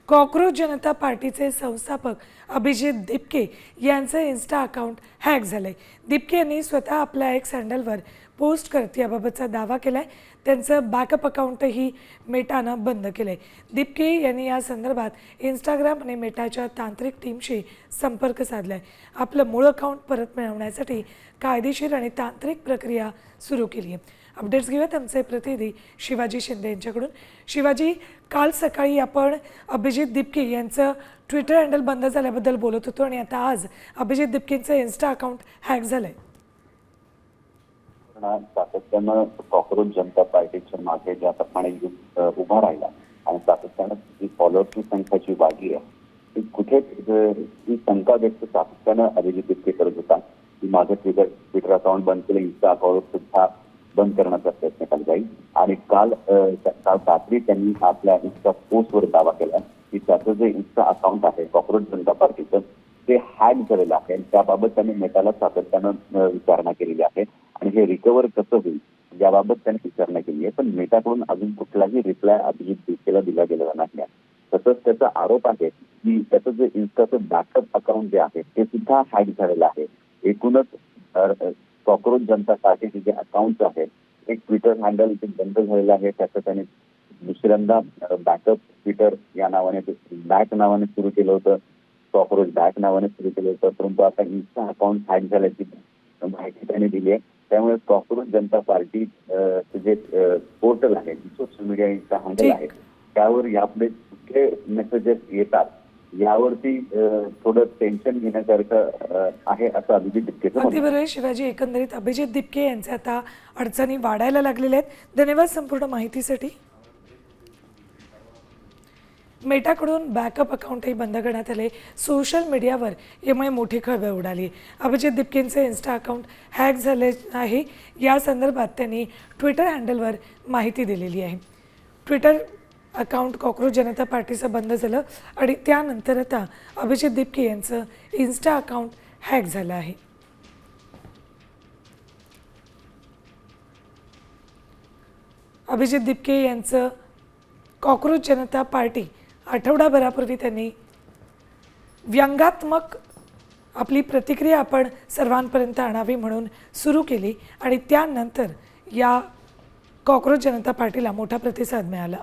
Cockroach जनता पार्टीचे संस्थापक अभिजित दिपके यांचं इन्स्टा अकाउंट हॅक झालंय। दिपके यांनी स्वतः आपल्या एक्स हँडलवर पोस्ट करत याबाबतचा दावा केलाय। त्यांचं बॅकअप अकाउंटही मेटानं बंद केलंय। दिपके यांनी या संदर्भात इंस्टाग्राम आणि मेटाच्या तांत्रिक टीमशी संपर्क साधलाय। आपलं मूळ अकाउंट परत मिळवण्यासाठी कायदेशीर आणि तांत्रिक प्रक्रिया सुरू केली आहे। अपडेट्स घेऊयात आमचे प्रतिनिधी शिवाजी शिंदे यांच्याकडून। शिवाजी, काल सकाळी आपण अभिजित दिपके यांचं ट्विटर हँडल बंद झाल्याबद्दल बोलत होतो आणि आता आज अभिजित दिपकेंचं इन्स्टा अकाउंट हॅक झालंय। सातत्यानं कॉकरोच जनता पार्टीच्या मागे ज्या प्रमाणे उभा राहिला आणि सातत्यानं जी फॉलोअर्सची संख्या जी वाढली आहे ती कुठे ही शंका व्यक्त सातत्यानं अभिजित दिपके करत होता की माझं ट्विटर अकाउंट बंद केलं, इन्स्टा अकाउंट सुद्धा बंद करण्याचा प्रयत्न केला जाईल। आणि काल रात्री त्यांनी आपल्या इन्स्टा पोस्टवर दावा केला की त्याचं जे इन्स्टा अकाउंट आहे कॉकरोच जनता पार्टीचं ते हॅक झालेलं आहे आणि त्याबाबत त्यांनी मेटाला सातत्यानं विचारणा केलेली आहे आणि हे रिकव्हर कसं होईल याबाबत त्यांनी विचारणा केली आहे। पण मेटाकडून अजून कुठलाही रिप्लाय अभिजित दिपकेला दिला गेलेला नाही। तसंच त्याचा आरोप आहे की त्याचं जे इन्स्टाचं बॅकअप अकाउंट जे आहे ते सुद्धा हॅक झालेलं आहे। एकूणच कॉकरोच जनता पार्टीचे जे अकाउंट आहे एक ट्विटर हँडल बंद झालेलं आहे, त्याचं त्याने दुसऱ्यांदा बॅकअप ट्विटर या नावाने बॅक नावाने सुरू केलं होतं, कॉकरोच बॅक नावाने सुरू केलं होतं, परंतु आता इन्स्टा अकाउंट हॅक झाल्याची माहिती त्याने दिली आहे। त्यामुळे कॉकरोच जनता पार्टी जे पोर्टल आहे, सोशल मीडिया इन्स्टा हँडल आहे, त्यावर यापुढे कुठले मेसेजेस येतात यावरती थोडं टेन्शन घेण्यासारखं आहे असं अभिजित दिपकेचं अगदी बरोबर शिवाजी। एकंदरीत अभिजित दिपके यांचे आता अडचणी वाढायला लागलेल्या आहेत। धन्यवाद संपूर्ण माहितीसाठी। मेटाकडून बॅकअप अकाउंटही बंद करण्यात आले। सोशल मीडियावर यामुळे मोठी खळबळ उडाली। अभिजित दिपकेंचे इन्स्टा अकाउंट हॅक झाले आहे, या संदर्भात त्यांनी ट्विटर हँडलवर माहिती दिलेली आहे। ट्विटर अकाउंट कॉकरोच जनता पार्टीचं बंद झालं आणि त्यानंतर आता अभिजित दिपके यांचं इन्स्टा अकाउंट हॅक झालं आहे। अभिजित दिपके यांचं कॉकरोच जनता पार्टी आठवडाभरापूर्वी त्यांनी व्यंगात्मक आपली प्रतिक्रिया आपण सर्वांपर्यंत आणावी म्हणून सुरू केली आणि त्यानंतर या कॉकरोच जनता पार्टीला मोठा प्रतिसाद मिळाला।